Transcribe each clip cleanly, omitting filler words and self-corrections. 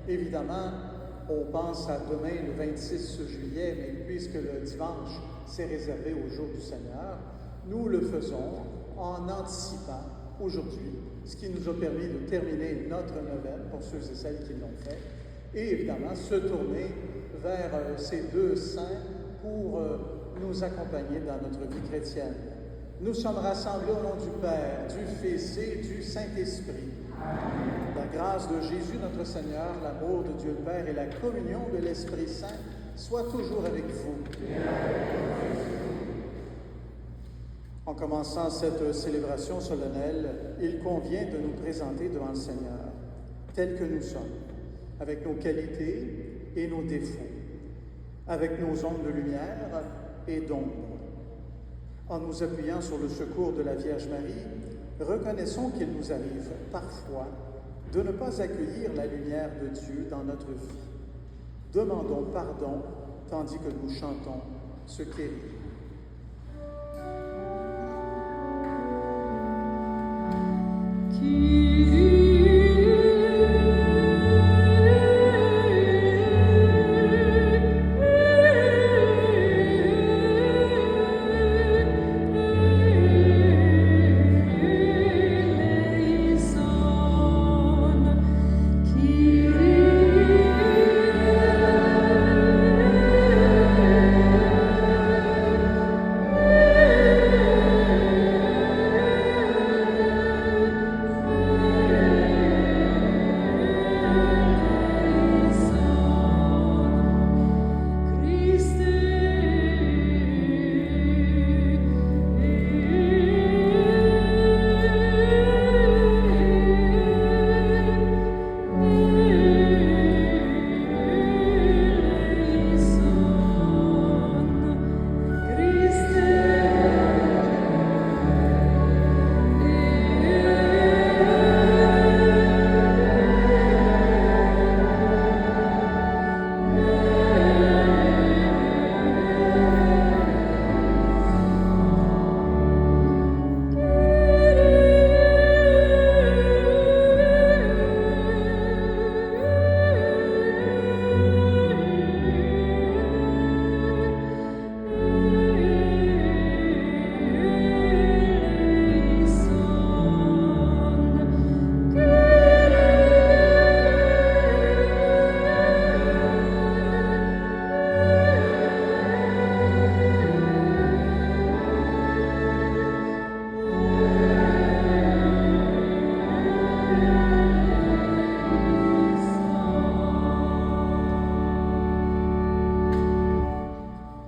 Évidemment, on pense à demain, le 26 juillet, mais puisque le dimanche s'est réservé au jour du Seigneur, nous le faisons en anticipant aujourd'hui, ce qui nous a permis de terminer notre Noël pour ceux et celles qui l'ont fait, et évidemment se tourner vers ces deux saints pour nous accompagner dans notre vie chrétienne. Nous sommes rassemblés au nom du Père, du Fils et du Saint-Esprit. La grâce de Jésus, notre Seigneur, l'amour de Dieu le Père et la communion de l'Esprit Saint soient toujours avec vous. En commençant cette célébration solennelle, il convient de nous présenter devant le Seigneur, tels que nous sommes, avec nos qualités et nos défauts, avec nos ondes de lumière et d'ombre. En nous appuyant sur le secours de la Vierge Marie, reconnaissons qu'il nous arrive parfois de ne pas accueillir la lumière de Dieu dans notre vie. Demandons pardon tandis que nous chantons ce Kyrie.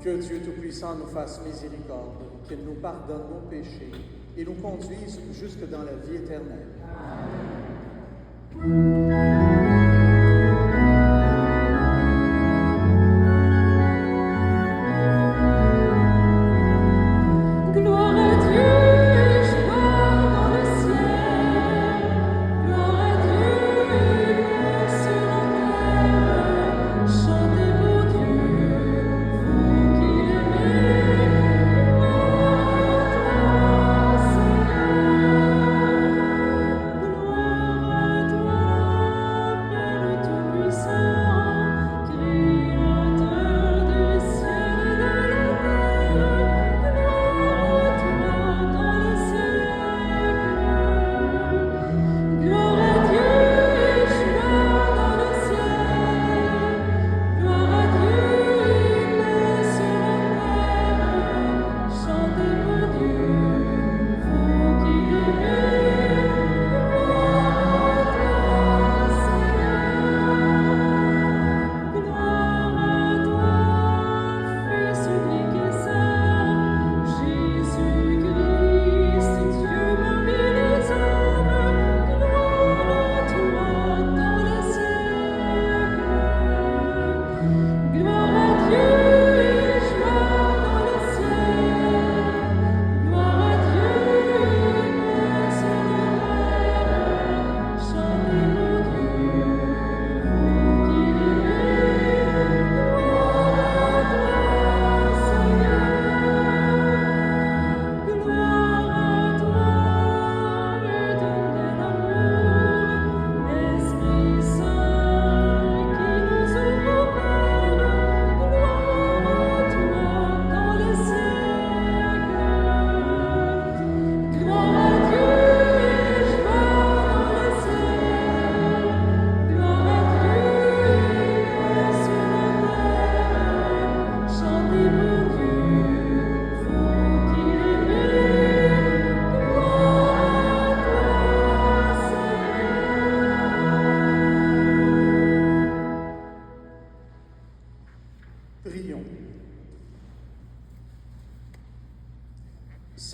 Que Dieu Tout-Puissant nous fasse miséricorde, qu'il nous pardonne nos péchés et nous conduise jusque dans la vie éternelle. Amen.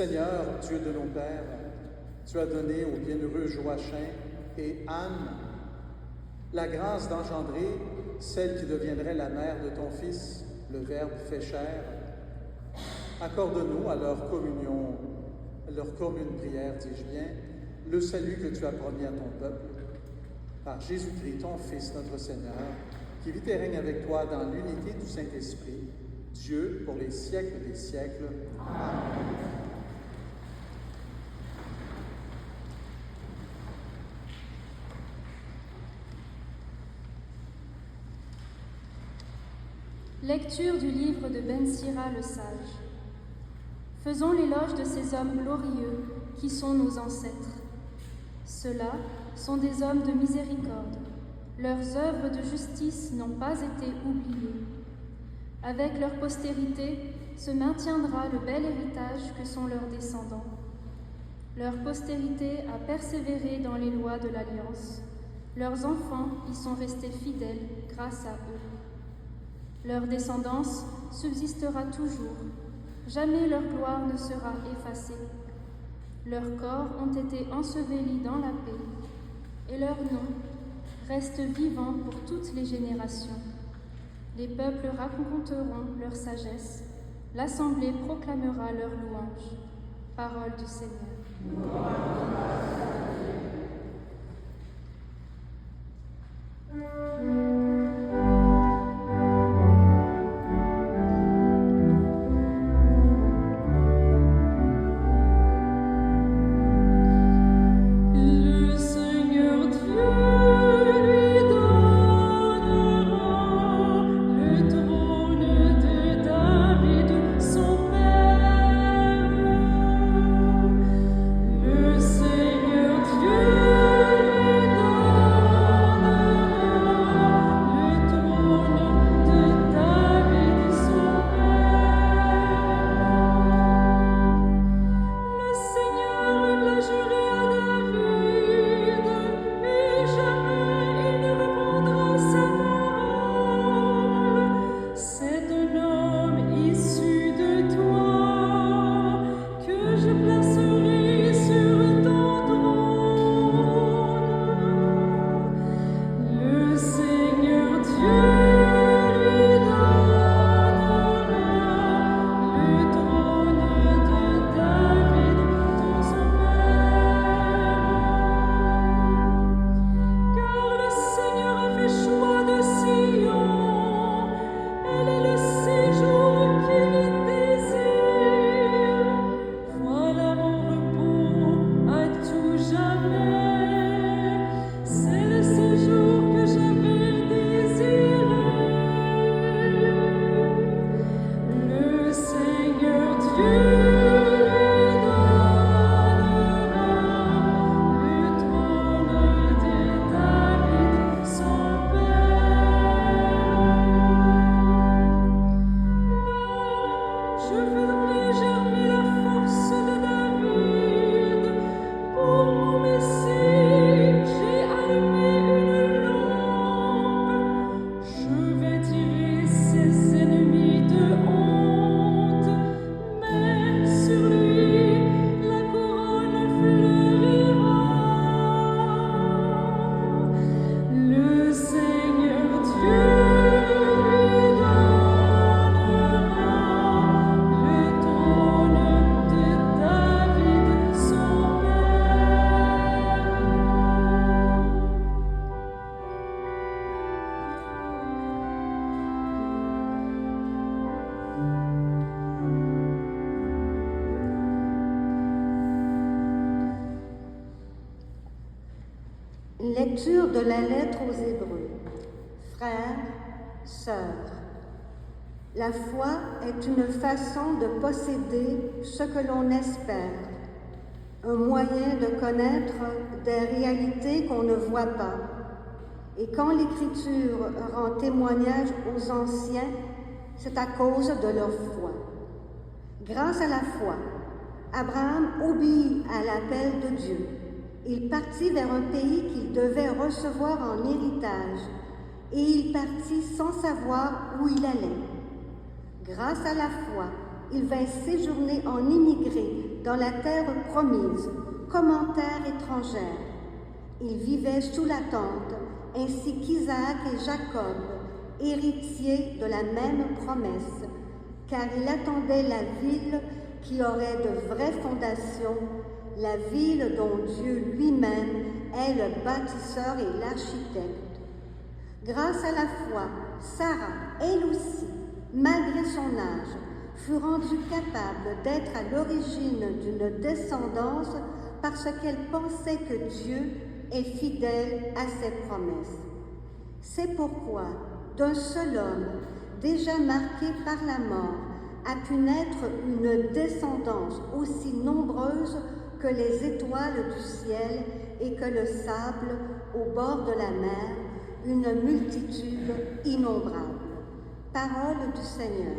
Seigneur, Dieu de nos pères, tu as donné au bienheureux Joachim et Anne la grâce d'engendrer celle qui deviendrait la mère de ton Fils, le Verbe fait chair. Accorde-nous à leur communion, à leur commune prière, dis-je bien, le salut que tu as promis à ton peuple, par Jésus-Christ, ton Fils, notre Seigneur, qui vit et règne avec toi dans l'unité du Saint-Esprit, Dieu pour les siècles des siècles. Amen. Lecture du livre de Ben Sira le Sage. Faisons l'éloge de ces hommes glorieux qui sont nos ancêtres. Ceux-là sont des hommes de miséricorde. Leurs œuvres de justice n'ont pas été oubliées. Avec leur postérité se maintiendra le bel héritage que sont leurs descendants. Leur postérité a persévéré dans les lois de l'Alliance. Leurs enfants y sont restés fidèles grâce à eux. Leur descendance subsistera toujours. Jamais leur gloire ne sera effacée. Leurs corps ont été ensevelis dans la paix, et leur nom reste vivant pour toutes les générations. Les peuples raconteront leur sagesse, l'assemblée proclamera leur louange. Parole du Seigneur. Le Seigneur Lecture de la lettre aux Hébreux. Frères, sœurs, la foi est une façon de posséder ce que l'on espère, un moyen de connaître des réalités qu'on ne voit pas. Et quand l'Écriture rend témoignage aux anciens, c'est à cause de leur foi. Grâce à la foi, Abraham obéit à l'appel de Dieu. Il partit vers un pays qu'il devait recevoir en héritage, et il partit sans savoir où il allait. Grâce à la foi, il vint séjourner en immigré dans la terre promise, comme en terre étrangère. Il vivait sous la tente, ainsi qu'Isaac et Jacob, héritiers de la même promesse, car il attendait la ville qui aurait de vraies fondations, la ville dont Dieu lui-même est le bâtisseur et l'architecte. Grâce à la foi, Sarah, elle aussi, malgré son âge, fut rendue capable d'être à l'origine d'une descendance parce qu'elle pensait que Dieu est fidèle à ses promesses. C'est pourquoi, d'un seul homme, déjà marqué par la mort, a pu naître une descendance aussi nombreuse que les étoiles du ciel et que le sable au bord de la mer, une multitude innombrable. Parole du Seigneur.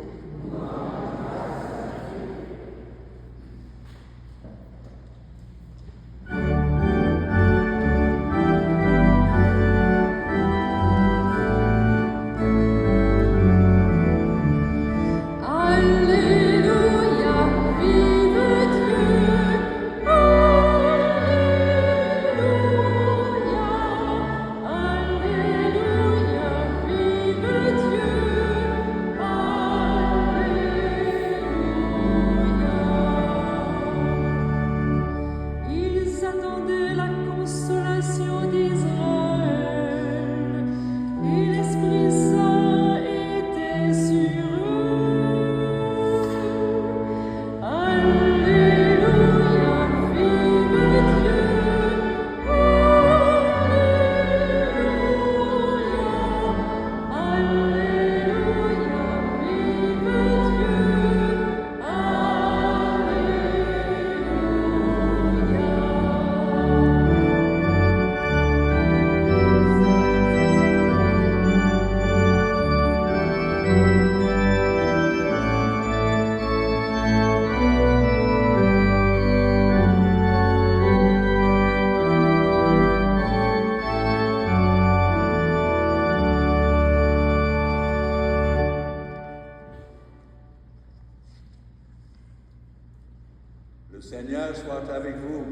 Le Seigneur soit avec vous.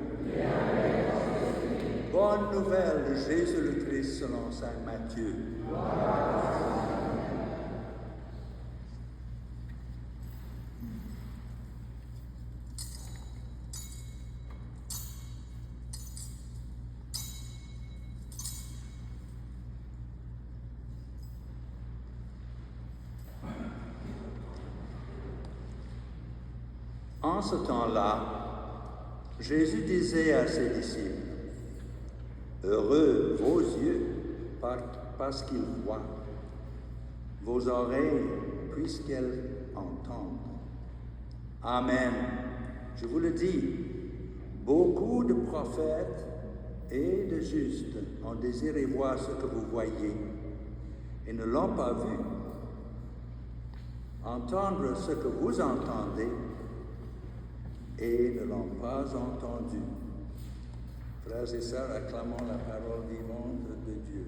Bonne nouvelle de Jésus le Christ selon saint Matthieu. En ce temps-là, Jésus disait à ses disciples, « Heureux vos yeux parce qu'ils voient, vos oreilles puisqu'elles entendent. Amen. Je vous le dis, beaucoup de prophètes et de justes ont désiré voir ce que vous voyez et ne l'ont pas vu, entendre ce que vous entendez et ne l'ont pas entendu. » Frères et sœurs, acclamons la parole vivante de Dieu.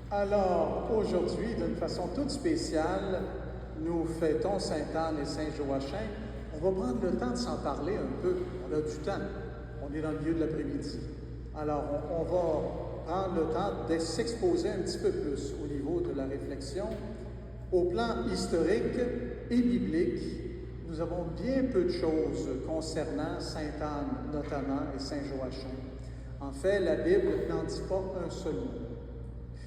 Alors, aujourd'hui, d'une façon toute spéciale, nous fêtons Sainte-Anne et Saint-Joachim. On va prendre le temps de s'en parler un peu. On a du temps. On est dans le milieu de l'après-midi. Alors, on va prendre le temps de s'exposer un petit peu plus au niveau de la réflexion. Au plan historique et biblique, nous avons bien peu de choses concernant Sainte Anne notamment et Saint Joachim. En fait, la Bible n'en dit pas un seul mot.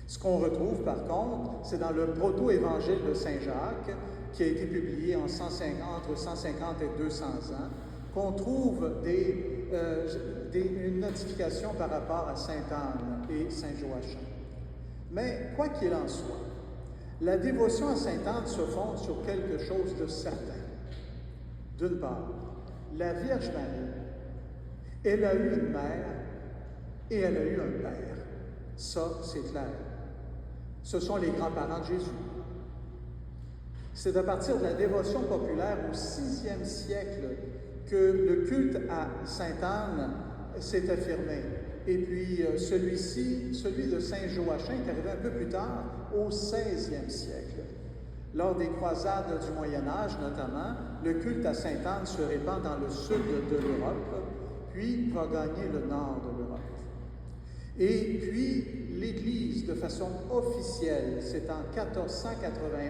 Ce qu'on retrouve par contre, c'est dans le proto-évangile de Saint Jacques, qui a été publié entre 150 et 200 ans, qu'on trouve une notification par rapport à Sainte Anne et Saint Joachim. Mais quoi qu'il en soit, la dévotion à Sainte Anne se fonde sur quelque chose de certain. D'une part, la Vierge Marie, elle a eu une mère et elle a eu un père. Ça, c'est clair. Ce sont les grands-parents de Jésus. C'est à partir de la dévotion populaire au VIe siècle que le culte à Sainte Anne s'est affirmé. Et puis celui de Saint Joachim est arrivé un peu plus tard, au XVIe siècle. Lors des croisades du Moyen Âge notamment, le culte à Sainte Anne se répand dans le sud de l'Europe, puis va gagner le nord de l'Europe. Et puis l'Église, de façon officielle, c'est en 1481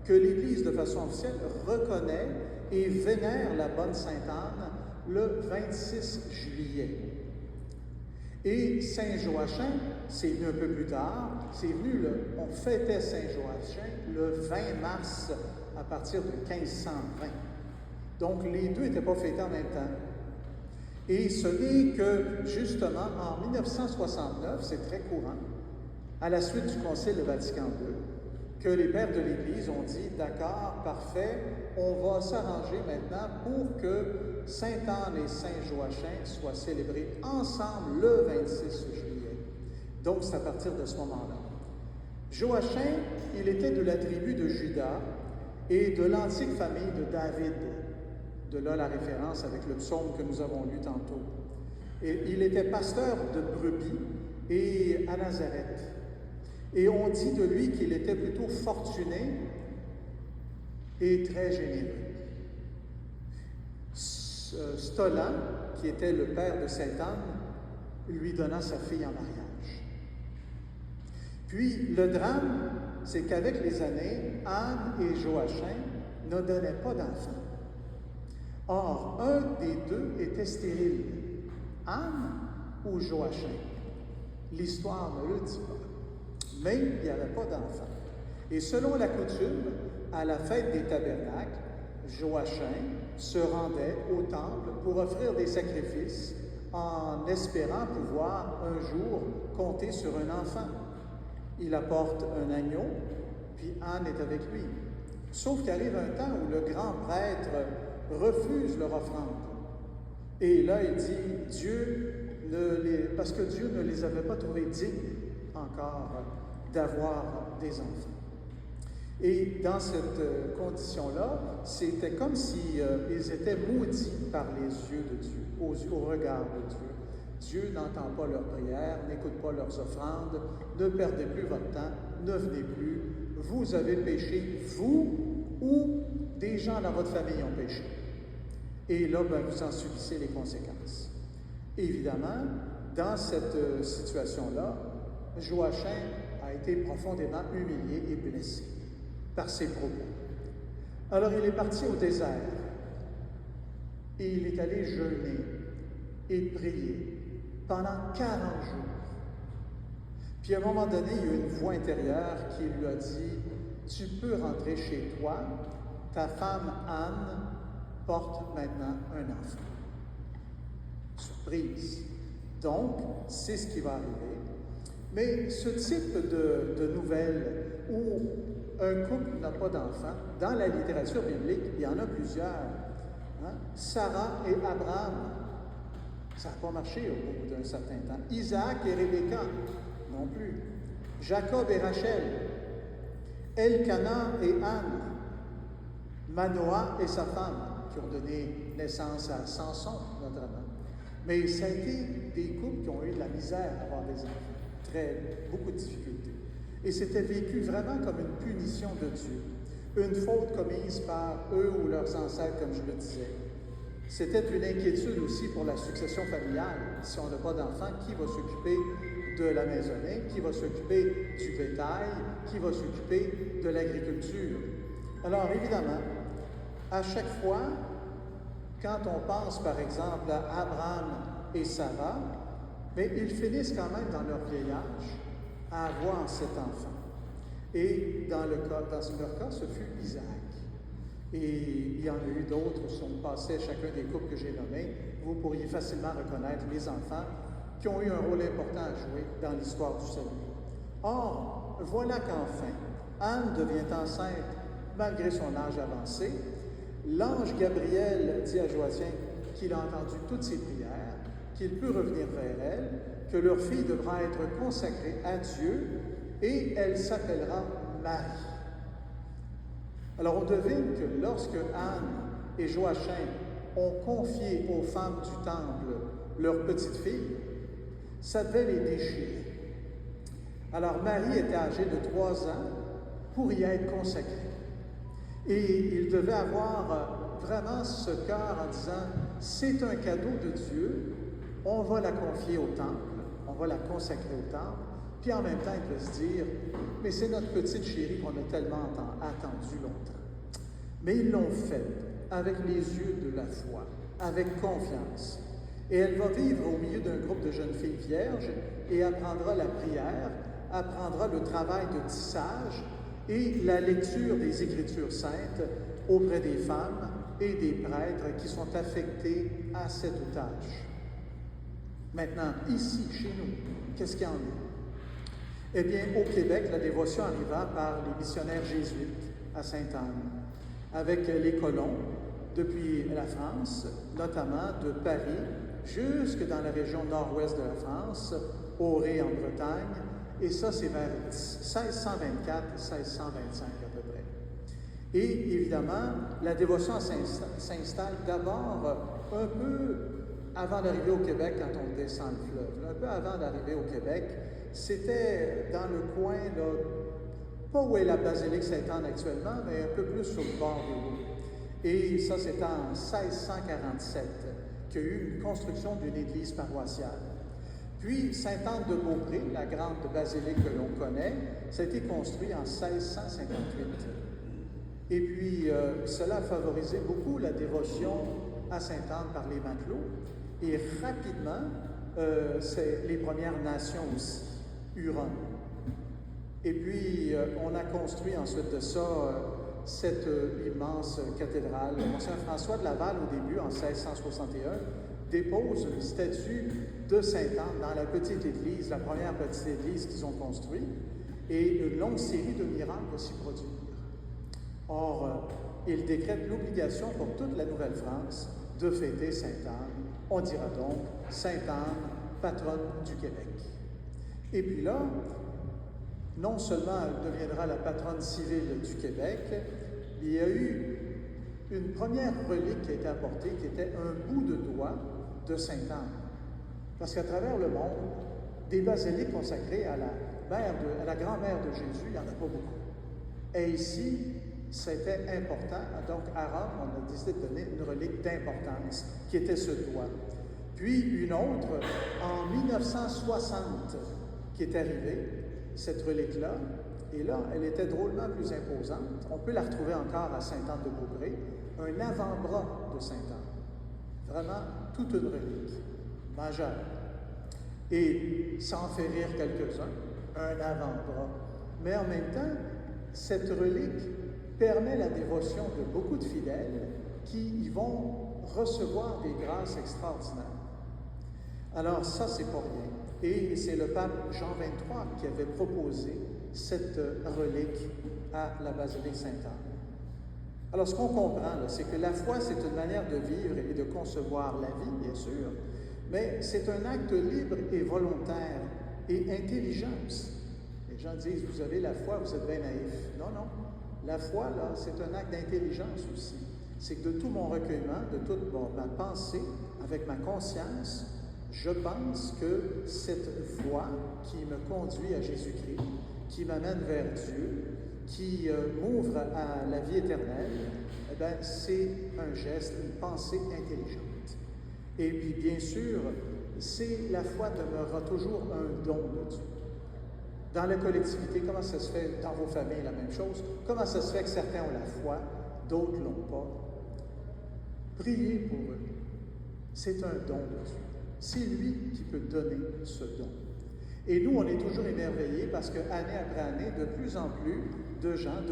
que l'Église, de façon officielle, reconnaît et vénère la bonne Sainte Anne le 26 juillet. Et Saint Joachim, c'est venu un peu plus tard, on fêtait Saint Joachim le 20 mars à partir de 1520. Donc les deux n'étaient pas fêtés en même temps. Et ce n'est que, justement, en 1969, c'est très courant, à la suite du Concile de Vatican II, que les pères de l'Église ont dit « D'accord, parfait, on va s'arranger maintenant pour que Sainte Anne et Saint Joachim soient célébrés ensemble le 26 juillet. » Donc, c'est à partir de ce moment-là. Joachim, il était de la tribu de Juda et de l'antique famille de David. De là la référence avec le psaume que nous avons lu tantôt. Et il était pasteur de brebis et à Nazareth. Et on dit de lui qu'il était plutôt fortuné et très généreux. Stolan, qui était le père de Sainte Anne, lui donna sa fille en mariage. Puis le drame, c'est qu'avec les années, Anne et Joachim ne donnaient pas d'enfants. Or, un des deux était stérile, Anne ou Joachim. L'histoire ne le dit pas. Mais il n'y avait pas d'enfant. Et selon la coutume, à la fête des tabernacles, Joachim se rendait au temple pour offrir des sacrifices en espérant pouvoir un jour compter sur un enfant. Il apporte un agneau, puis Anne est avec lui. Sauf qu'arrive un temps où le grand prêtre refuse leur offrande. Et là, il dit, parce que Dieu ne les avait pas trouvés dignes encore d'avoir des enfants. Et dans cette condition-là, c'était comme si ils étaient maudits par les yeux de Dieu, au regard de Dieu. Dieu n'entend pas leurs prières, n'écoute pas leurs offrandes, ne perdez plus votre temps, ne venez plus. Vous avez péché, vous ou des gens dans votre famille ont péché. Et là, vous en subissez les conséquences. Évidemment, dans cette situation-là, Joachim a été profondément humilié et blessé par ses propos. Alors il est parti au désert et il est allé jeûner et prier pendant 40 jours. Puis à un moment donné, il y a eu une voix intérieure qui lui a dit « Tu peux rentrer chez toi, ta femme Anne porte maintenant un enfant. » Surprise. Donc, c'est ce qui va arriver. Mais ce type de nouvelle où un couple n'a pas d'enfant, dans la littérature biblique, il y en a plusieurs. Hein? Sarah et Abraham, ça n'a pas marché au bout d'un certain temps. Isaac et Rebecca, non plus. Jacob et Rachel, Elkanah et Anne, Manoah et sa femme, qui ont donné naissance à Samson, notamment. Mais ça a été des couples qui ont eu de la misère à avoir des enfants, beaucoup de difficultés. Et c'était vécu vraiment comme une punition de Dieu, une faute commise par eux ou leurs ancêtres, comme je le disais. C'était une inquiétude aussi pour la succession familiale. Si on n'a pas d'enfants, qui va s'occuper de la maisonnée, qui va s'occuper du bétail, qui va s'occuper de l'agriculture. Alors évidemment, à chaque fois, quand on pense par exemple à Abraham et Sarah, mais ils finissent quand même dans leur vieil âge à avoir cet enfant. Et dans leur cas, ce fut Isaac. Et il y en a eu d'autres, si on passait chacun des couples que j'ai nommés, vous pourriez facilement reconnaître les enfants qui ont eu un rôle important à jouer dans l'histoire du salut. Or, voilà qu'enfin, Anne devient enceinte malgré son âge avancé. L'ange Gabriel dit à Joachim qu'il a entendu toutes ses prières, qu'il peut revenir vers elle, que leur fille devra être consacrée à Dieu et elle s'appellera Marie. Alors on devine que lorsque Anne et Joachim ont confié aux femmes du temple leur petite fille, ça devait les déchirer. Alors Marie était âgée de 3 ans pour y être consacrée. Et il devait avoir vraiment ce cœur en disant, c'est un cadeau de Dieu, on va la confier au temple, on va la consacrer au temple, puis en même temps il peut se dire, mais c'est notre petite chérie qu'on a tellement attendu longtemps. Mais ils l'ont fait avec les yeux de la foi, avec confiance. Et elle va vivre au milieu d'un groupe de jeunes filles vierges et apprendra la prière, apprendra le travail de tissage et la lecture des Écritures saintes auprès des femmes et des prêtres qui sont affectés à cette tâche. Maintenant, ici, chez nous, qu'est-ce qu'il y en a? Eh bien, au Québec, la dévotion arriva par les missionnaires jésuites à Sainte-Anne, avec les colons depuis la France, notamment de Paris, jusque dans la région nord-ouest de la France, Auray en Bretagne, et ça c'est vers 1624-1625 à peu près. Et évidemment, la dévotion s'installe d'abord un peu avant d'arriver au Québec quand on descend le fleuve. Un peu avant d'arriver au Québec, c'était dans le coin, là, pas où est la basilique Sainte-Anne actuellement, mais un peu plus sur le bord de l'eau. Et ça, c'était en 1647 qu'il y a eu une construction d'une église paroissiale. Puis, Sainte-Anne-de-Beaupré, la grande basilique que l'on connaît, ça a été construit en 1658. Et puis, cela a favorisé beaucoup la dévotion à Sainte-Anne par les matelots. Et rapidement, c'est les Premières Nations aussi, Huron. Et puis, on a construit ensuite de ça cette immense cathédrale. Monseigneur François de Laval, au début, en 1661, dépose une statue de Sainte-Anne dans la petite église, la première petite église qu'ils ont construite, et une longue série de miracles va s'y produire. Or, il décrète l'obligation pour toute la Nouvelle-France de fêter Sainte-Anne. On dira donc Sainte-Anne, patronne du Québec. Et puis là, non seulement elle deviendra la patronne civile du Québec, il y a eu une première relique qui a été apportée, qui était un bout de doigt de Sainte-Anne. Parce qu'à travers le monde, des basiliques consacrées à la grand-mère de Jésus, il n'y en a pas beaucoup. Et ici, c'était important. Donc, à Rome, on a décidé de donner une relique d'importance, qui était ce doigt. Puis, une autre, en 1960, qui est arrivée, cette relique-là, et là, elle était drôlement plus imposante. On peut la retrouver encore à Sainte-Anne-de-Beaupré, un avant-bras de Sainte-Anne. Vraiment, toute une relique majeure. Et sans faire rire quelques-uns, un avant-bras. Mais en même temps, cette relique permet la dévotion de beaucoup de fidèles qui y vont recevoir des grâces extraordinaires. Alors ça, c'est pas rien. Et c'est le pape Jean XXIII qui avait proposé cette relique à la basilique Sainte-Anne. Alors ce qu'on comprend, c'est que la foi, c'est une manière de vivre et de concevoir la vie, bien sûr, mais c'est un acte libre et volontaire et intelligent aussi. Les gens disent, vous avez la foi, vous êtes bien naïf. Non, non. La foi, là, c'est un acte d'intelligence aussi. C'est que de tout mon recueillement, de toute ma pensée, avec ma conscience, je pense que cette voie qui me conduit à Jésus-Christ, qui m'amène vers Dieu, qui m'ouvre à la vie éternelle, eh bien, c'est un geste, une pensée intelligente. Et puis, bien sûr, c'est la foi demeurera toujours un don de Dieu. Dans la collectivité, comment ça se fait? Dans vos familles, la même chose. Comment ça se fait que certains ont la foi, d'autres ne l'ont pas? Priez pour eux. C'est un don de Dieu. C'est lui qui peut donner ce don. Et nous, on est toujours émerveillés parce que année après année, de plus en plus de gens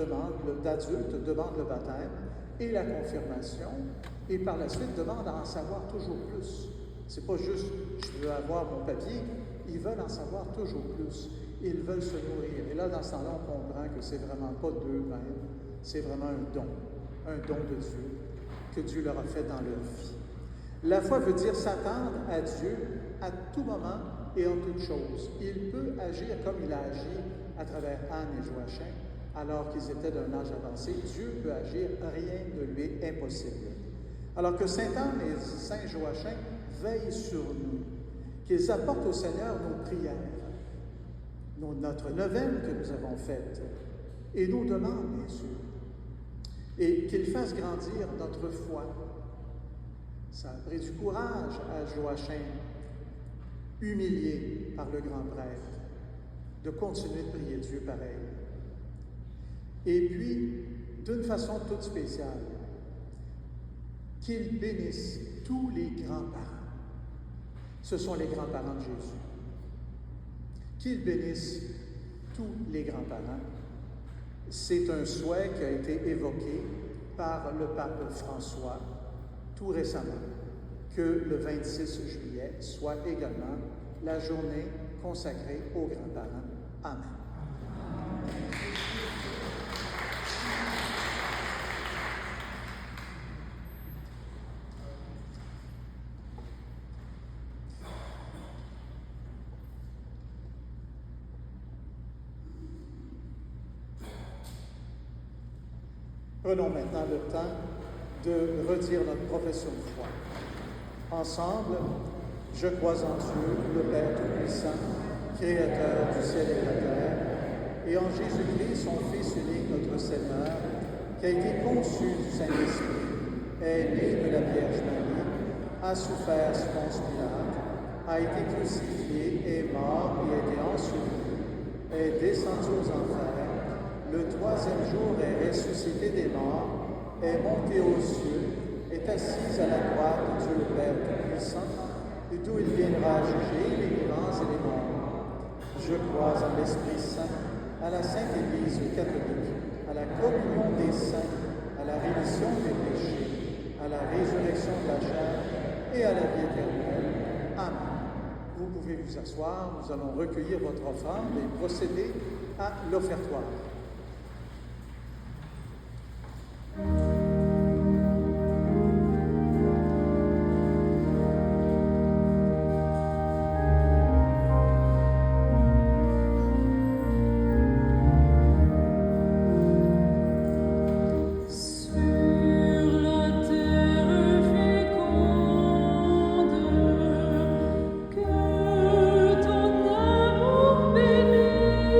d'adultes demandent le baptême et la confirmation, et par la suite demandent à en savoir toujours plus. C'est pas juste « je veux avoir mon papier », ils veulent en savoir toujours plus. Ils veulent se nourrir. Et là, dans ce temps-là, on comprend que c'est vraiment pas d'eux-mêmes, c'est vraiment un don de Dieu, que Dieu leur a fait dans leur vie. La foi veut dire s'attendre à Dieu à tout moment et en toutes choses. Il peut agir comme il a agi à travers Anne et Joachim, alors qu'ils étaient d'un âge avancé. Dieu peut agir, rien ne lui est impossible. Alors que Sainte Anne et Saint Joachim veillent sur nous, qu'ils apportent au Seigneur nos prières, notre neuvaine que nous avons faite, et nos demandes, bien sûr, et qu'ils fassent grandir notre foi. Ça a pris du courage à Joachim, humilié par le grand prêtre, de continuer de prier Dieu pareil. Et puis, d'une façon toute spéciale, qu'il bénisse tous les grands-parents. Ce sont les grands-parents de Jésus. Qu'il bénisse tous les grands-parents. C'est un souhait qui a été évoqué par le pape François tout récemment, que le 26 juillet soit également la journée consacrée aux grands-parents. Amen. Prenons maintenant le temps de redire notre profession de foi. Ensemble, je crois en Dieu, le Père Tout-Puissant, Créateur du ciel et de la terre, et en Jésus-Christ, son Fils unique, notre Seigneur, qui a été conçu du Saint-Esprit, est né de la Vierge Marie, a souffert sous Ponce Pilate, a été crucifié, est mort et a été enseveli, est descendu aux enfers, le troisième jour est ressuscité des morts, est monté aux cieux, est assis à la droite de Dieu le Père Tout-Puissant, et d'où il viendra juger les vivants et les morts. Je crois en l'Esprit Saint, à la Sainte Église catholique, à la communion des saints, à la rémission des péchés, à la résurrection de la chair et à la vie éternelle. Amen. Vous pouvez vous asseoir, nous allons recueillir votre offrande et procéder à l'offertoire. Que ton amour bénisse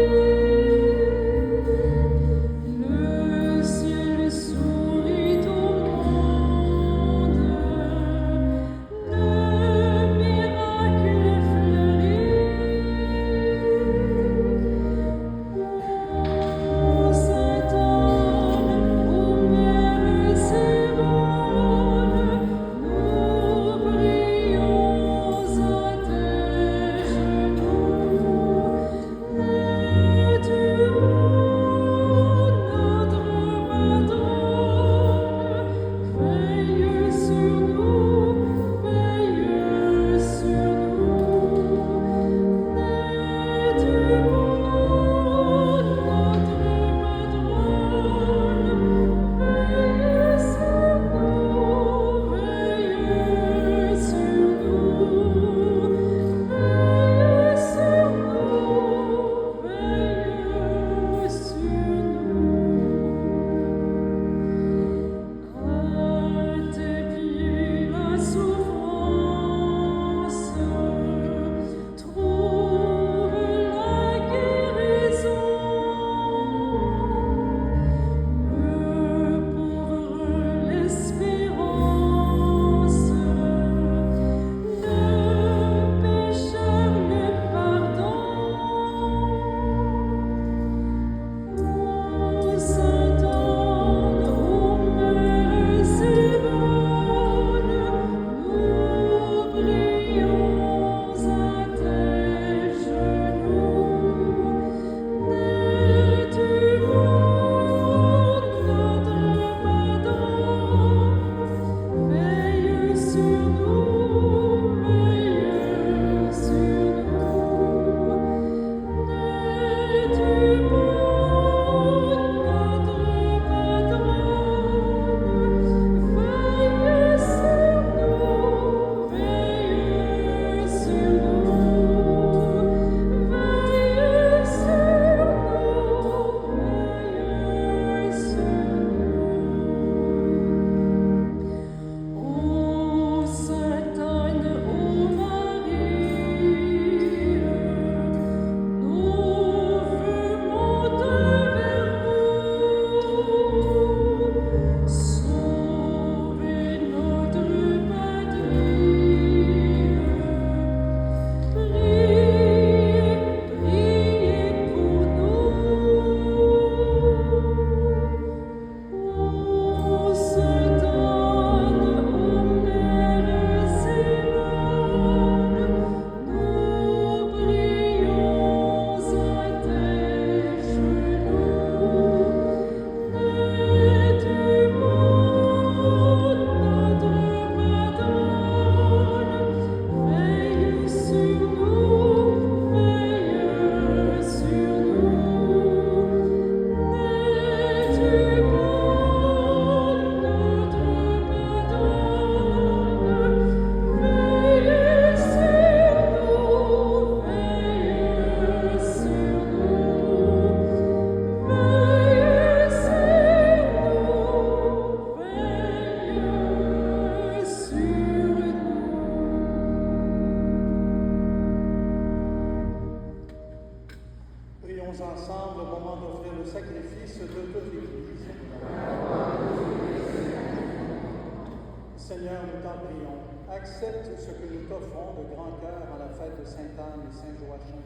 Seigneur, nous t'en prions, accepte ce que nous t'offrons de grand cœur en la fête de Sainte-Anne et Saint-Joachim.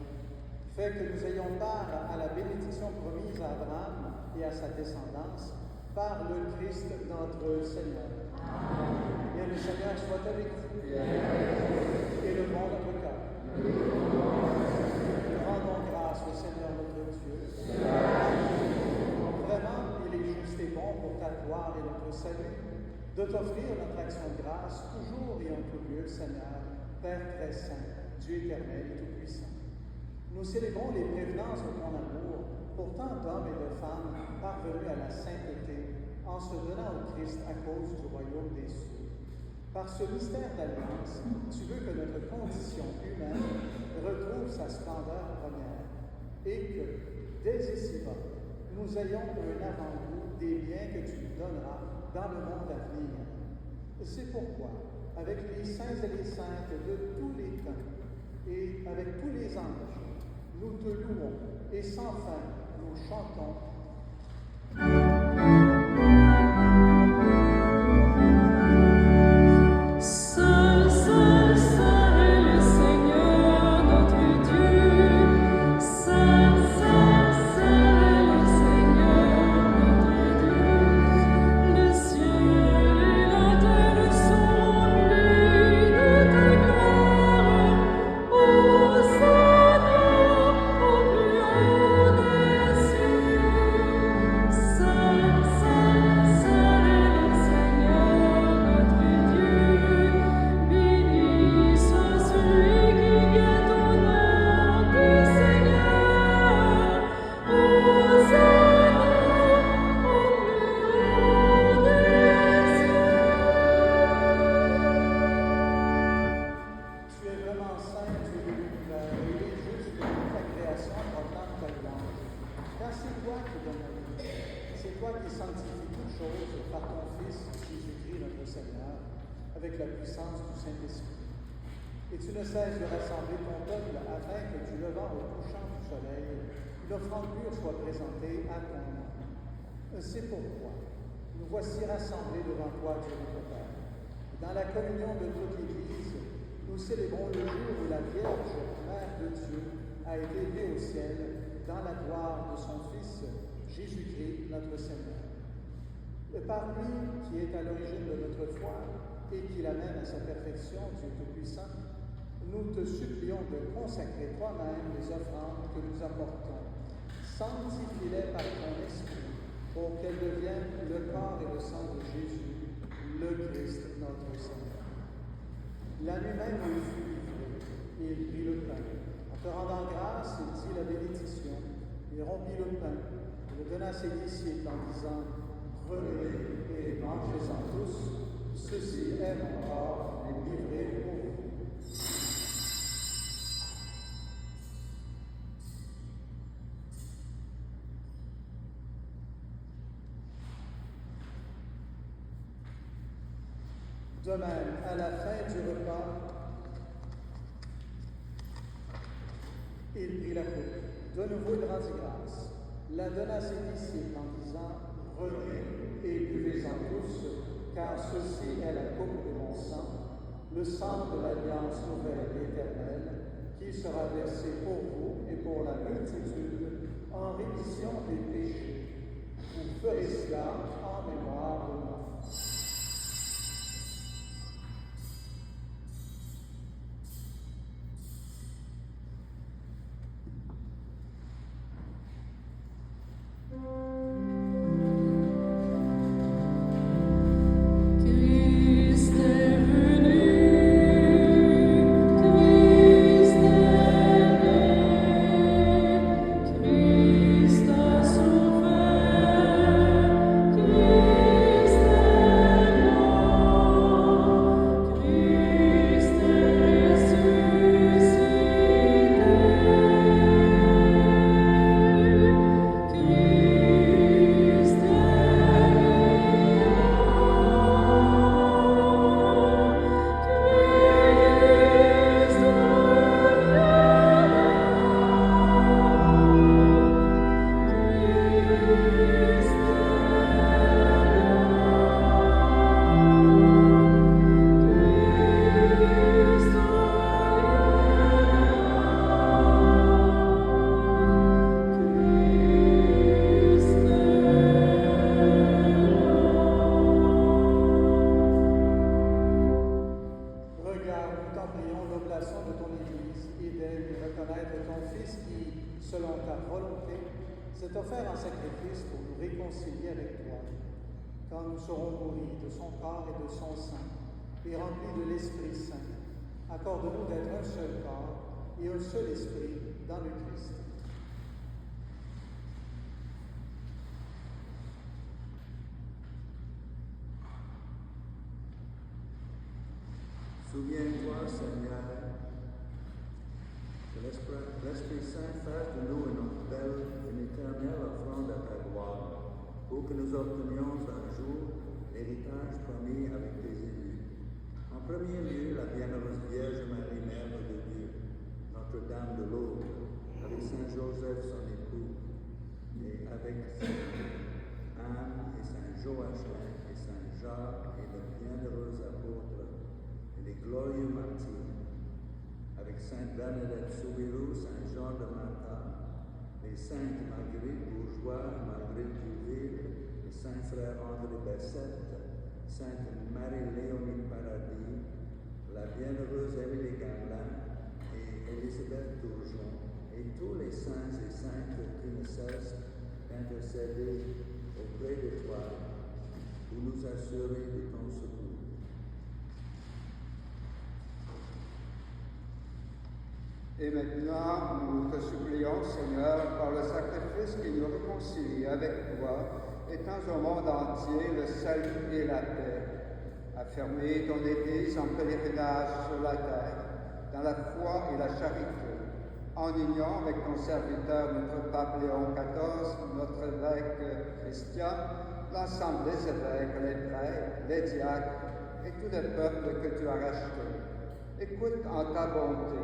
Fais que nous ayons part à la bénédiction promise à Abraham et à sa descendance par le Christ notre Seigneur. Amen. Bien, le Seigneur soit avec vous et le bon notre cœur. Nous rendons grâce au Seigneur notre Dieu. Vraiment, il est juste et bon pour ta gloire et notre salut de t'offrir notre action de grâce toujours et en tout lieu, Seigneur, Père très saint, Dieu éternel et tout-puissant. Nous célébrons les prévenances de ton amour pour tant d'hommes et de femmes parvenus à la sainteté en se donnant au Christ à cause du royaume des cieux. Par ce mystère d'alliance, tu veux que notre condition humaine retrouve sa splendeur première et que, dès ici-bas, nous ayons un avant-goût des biens que tu nous donneras dans le monde à venir. C'est pourquoi, avec les saints et les saintes de tous les temps et avec tous les anges, nous te louons et sans fin nous chantons. Avec la puissance du Saint-Esprit. Et tu ne cesses de rassembler ton peuple afin que du levant au couchant du soleil, une offrande pure soit présentée à ton nom. C'est pourquoi nous voici rassemblés devant toi, Dieu notre Père. Dans la communion de toute l'Église, nous célébrons le jour où la Vierge, Mère de Dieu, a été élevée au ciel dans la gloire de son Fils, Jésus-Christ, notre Seigneur. Par lui, qui est à l'origine de notre foi, et qui l'amène à sa perfection, Dieu Tout-Puissant, nous te supplions de consacrer toi-même les offrandes que nous apportons. Sanctifie-les par ton esprit, pour qu'elles deviennent le corps et le sang de Jésus, le Christ notre Seigneur. La nuit même où il fut livré, il prit le pain. En te rendant grâce, il dit la bénédiction. Il rompit le pain, il le donna à ses disciples en disant « Prenez et mangez-en tous. Ceci est mon corps livré pour vous. » De même, à la fin du repas, il prit la coupe. De nouveau, il rendit grâce, la donna à ses disciples en disant « Prenez et buvez-en tous, car ceci est la coupe de mon sang, le sang de l'alliance nouvelle et éternelle, qui sera versé pour vous et pour la multitude en rémission des péchés. Vous ferez cela en mémoire de moi. » Christ quand nous serons nourris de son corps et de son sang, et remplis de l'Esprit Saint. Accorde-nous d'être un seul corps et un seul esprit dans le Christ. Souviens-toi, Seigneur, que l'Esprit Saint fasse de nous une éternelle offrande à ta gloire, pour que nous obtenions un jour l'héritage promis avec tes élus. En premier lieu, la bienheureuse Vierge Marie, Mère de Dieu, Notre-Dame de Lourdes, avec Saint Joseph, son époux, et avec Saint Anne et Saint Joachim et Saint Jacques et de bienheureux apôtres et les glorieux martyrs, avec Sainte Bernadette Soubirous, Saint Jean de Mata, les saintes Marguerite Bourgeois, Marguerite Duville, le saint frère André Bessette, Sainte Marie-Léonie Paradis, la bienheureuse Émilie Gamelin et Élisabeth Tourjon, et tous les saints et saintes qui ne cessent d'intercéder auprès de toi pour nous assurer de ton secours. Et maintenant, nous te supplions, Seigneur, par le sacrifice qui nous réconcilie avec toi, étends au monde entier le salut et la paix. Affermis ton Église en pèlerinage sur la terre, dans la foi et la charité, en union avec ton serviteur, notre pape Léon XIV, notre évêque Christian, l'ensemble des évêques, les prêtres, les diacres et tout le peuple que tu as racheté. Écoute en ta bonté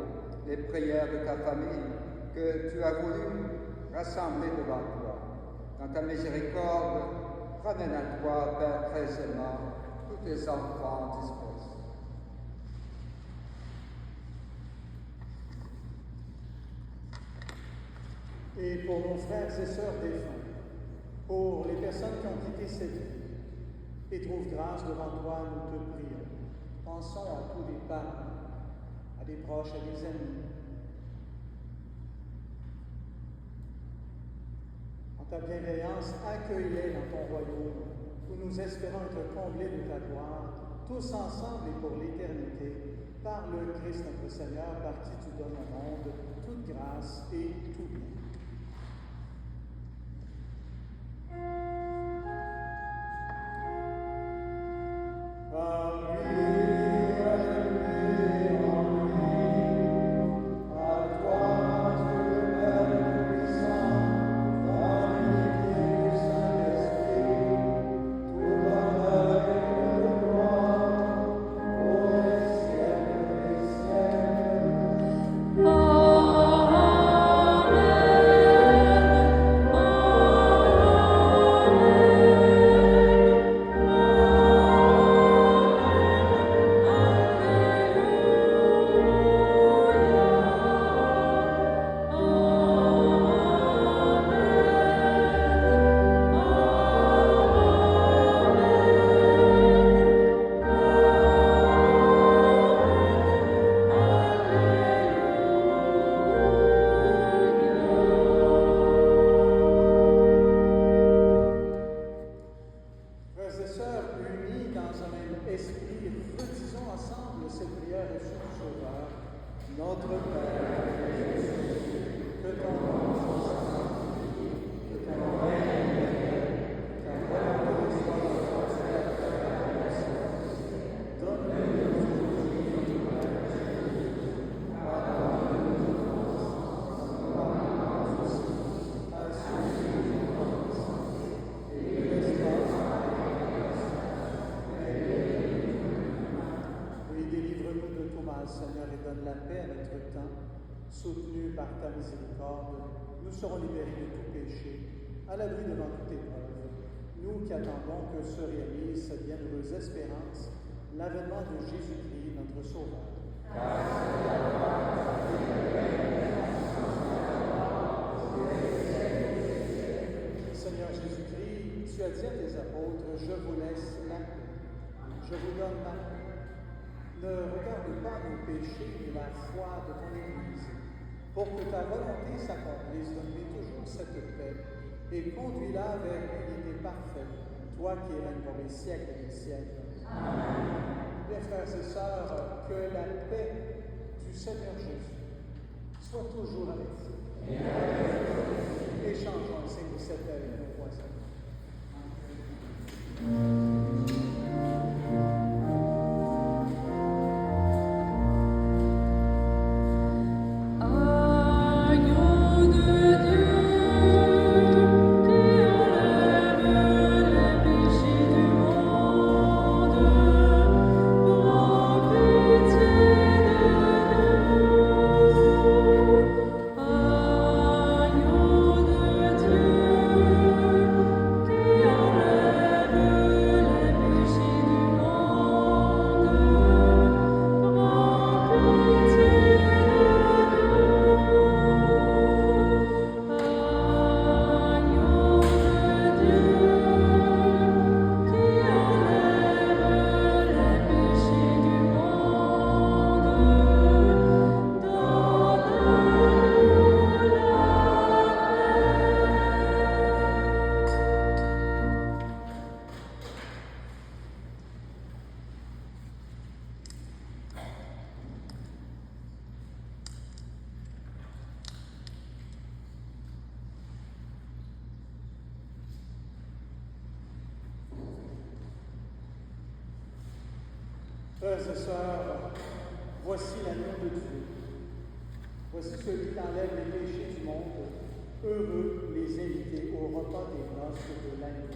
les prières de ta famille que tu as voulu rassembler devant toi. Dans ta miséricorde, ramène à toi, Père très aimant, tous tes enfants dispersés. Et pour nos frères et sœurs défunts, pour les personnes qui ont quitté cette vie, et trouve grâce devant toi, nous te prions. Pensons à tous les parents, à des proches, à des amis. En ta bienveillance, accueille-les dans ton royaume, où nous espérons être comblés de ta gloire, tous ensemble et pour l'éternité, par le Christ notre Seigneur, par qui tu donnes au monde toute grâce et tout bien. Seigneur, et donne la paix à notre temps. Soutenus par ta miséricorde, nous serons libérés de tout péché, à l'abri devant toute épreuve. Nous qui attendons que se réalise cette bienheureuse espérance, l'avènement de Jésus-Christ, notre Sauveur. Seigneur Jésus-Christ, tu as dit à tes apôtres, je vous laisse la paix, je vous donne ma paix. Ne regarde pas nos péchés et la foi de ton Église. Pour que ta volonté s'accomplisse, donne-lui toujours cette paix et conduis-la vers l'unité parfaite, toi toi qui règnes pour les siècles des siècles. Bien, frères et sœurs, que la paix du Seigneur Jésus soit toujours avec vous. Échangeons le signe de cette paix avec nos voisins. Frères et sœurs, voici l'agneau de Dieu. Voici celui qui enlève les péchés du monde. Heureux les invités au repas des noces de l'agneau.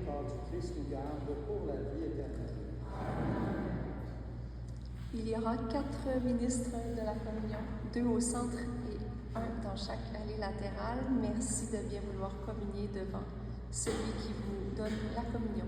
Corps du Christ nous garde pour la vie éternelle. Il y aura 4 ministres de la communion, 2 au centre et 1 dans chaque allée latérale. Merci de bien vouloir communier devant celui qui vous donne la communion.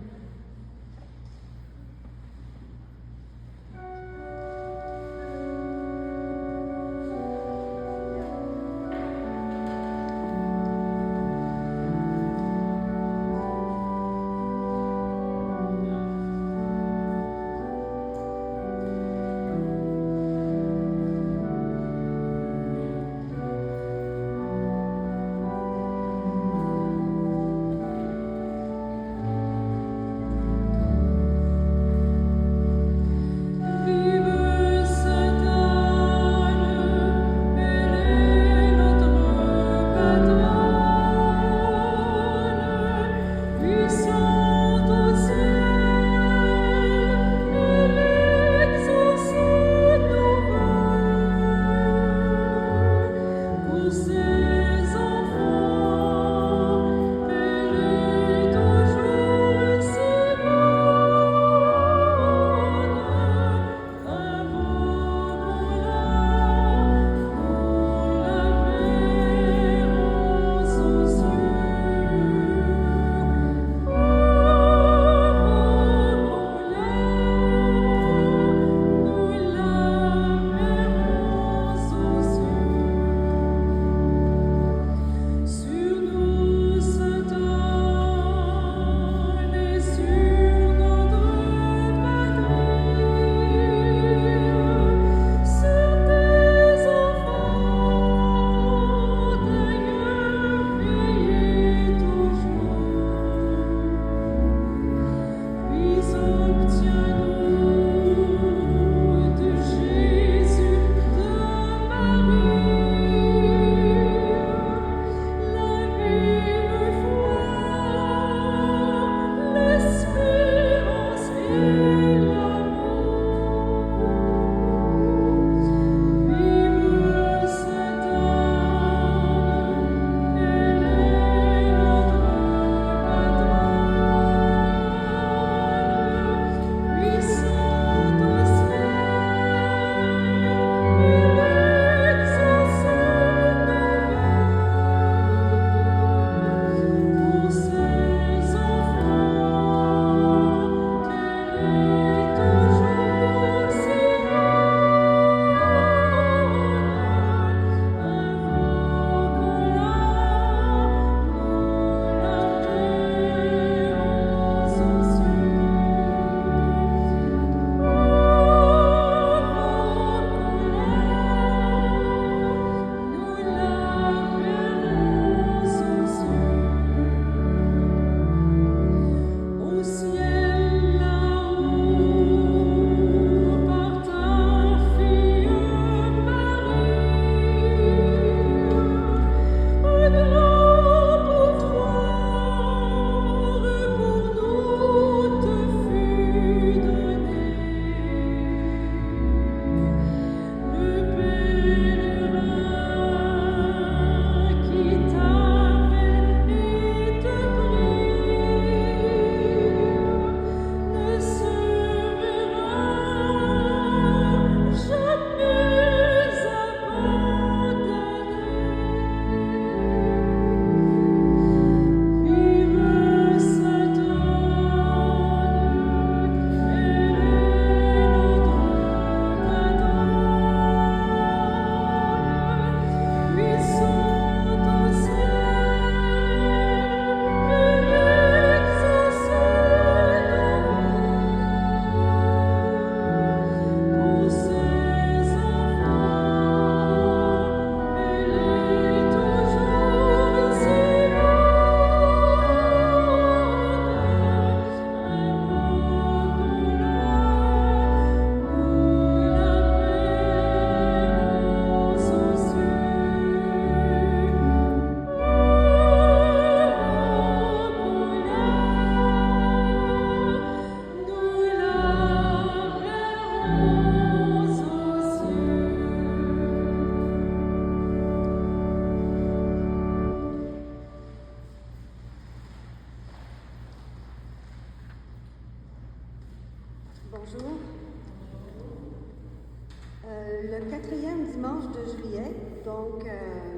dimanche de juillet, donc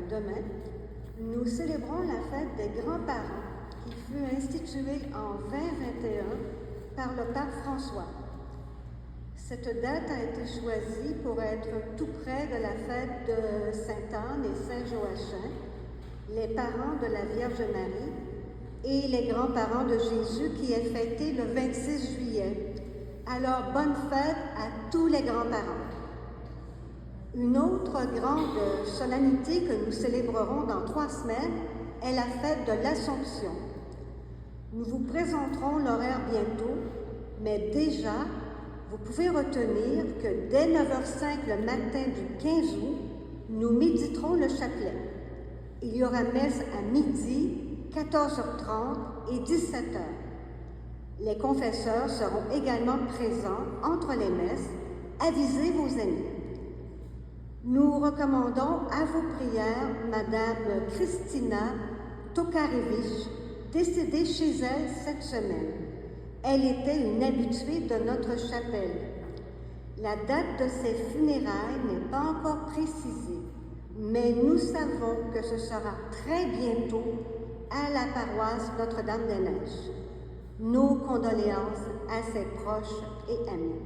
demain, nous célébrons la fête des grands-parents qui fut instituée en 2021 par le pape François. Cette date a été choisie pour être tout près de la fête de Sainte-Anne et Saint-Joachim, les parents de la Vierge Marie et les grands-parents de Jésus qui est fêté le 26 juillet. Alors, bonne fête à tous les grands-parents. Une autre grande solennité que nous célébrerons dans 3 semaines est la fête de l'Assomption. Nous vous présenterons l'horaire bientôt, mais déjà, vous pouvez retenir que dès 9h05 le matin du 15 août, nous méditerons le chapelet. Il y aura messe à midi, 14h30 et 17h. Les confesseurs seront également présents entre les messes. Avisez vos amis. Nous recommandons à vos prières Madame Christina Tokarevich, décédée chez elle cette semaine. Elle était une habituée de notre chapelle. La date de ses funérailles n'est pas encore précisée, mais nous savons que ce sera très bientôt à la paroisse Notre-Dame-des-Neiges. Nos condoléances à ses proches et amis.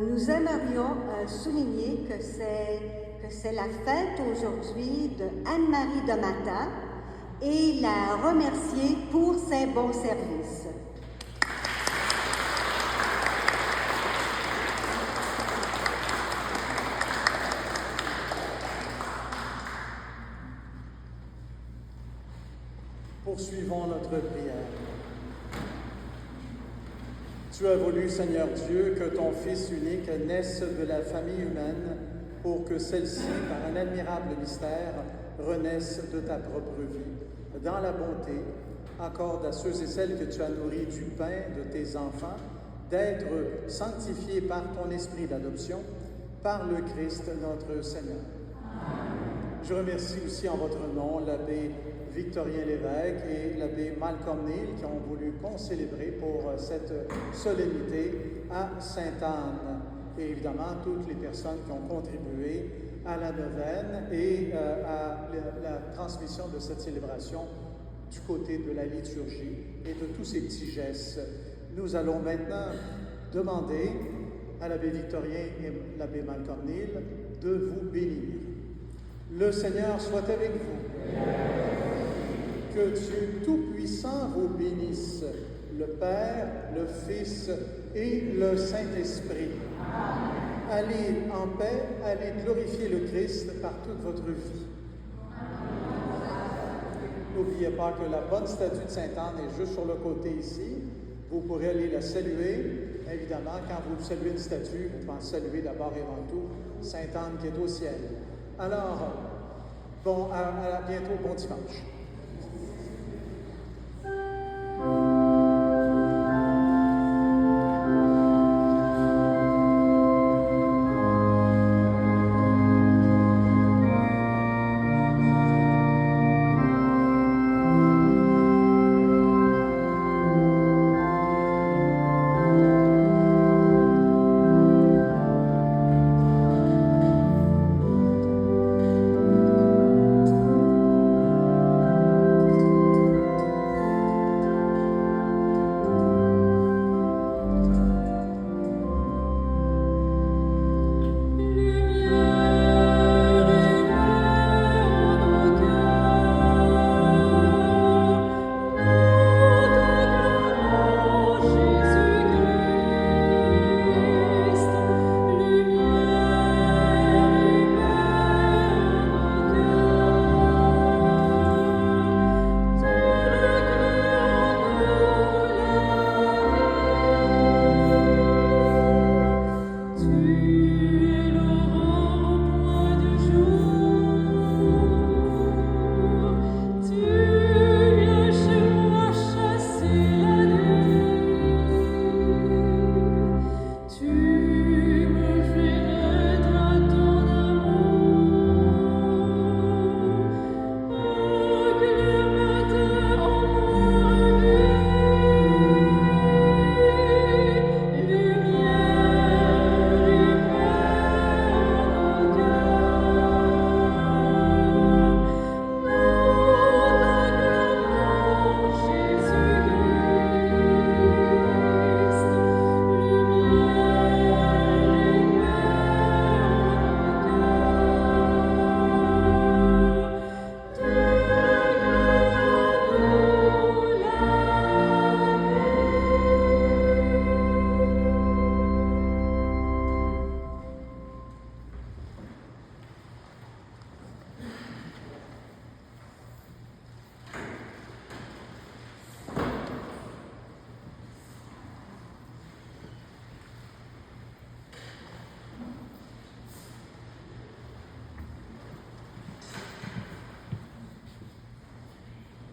Nous aimerions souligner que c'est la fête aujourd'hui de Anne-Marie de Mata et la remercier pour ses bons services. Poursuivons notre prière. Tu as voulu, Seigneur Dieu, que ton Fils unique naisse de la famille humaine pour que celle-ci, par un admirable mystère, renaisse de ta propre vie. Dans la bonté, accorde à ceux et celles que tu as nourris du pain de tes enfants d'être sanctifiés par ton esprit d'adoption, par le Christ notre Seigneur. Je remercie aussi en votre nom l'abbé Victorien Lévesque et l'abbé Malcolm Neal qui ont voulu concélébrer pour cette solennité à Sainte-Anne. Et évidemment, toutes les personnes qui ont contribué à la neuvaine et à la transmission de cette célébration du côté de la liturgie et de tous ces petits gestes. Nous allons maintenant demander à l'abbé Victorien et l'abbé Malcolm Neal de vous bénir. Le Seigneur soit avec vous. Que Dieu Tout-Puissant vous bénisse, le Père, le Fils et le Saint-Esprit. Allez en paix, allez glorifier le Christ par toute votre vie. N'oubliez pas que la bonne statue de Sainte-Anne est juste sur le côté ici. Vous pourrez aller la saluer. Évidemment, quand vous saluez une statue, vous pensez saluer d'abord et avant tout Sainte-Anne qui est au ciel. Alors, à bientôt, bon dimanche.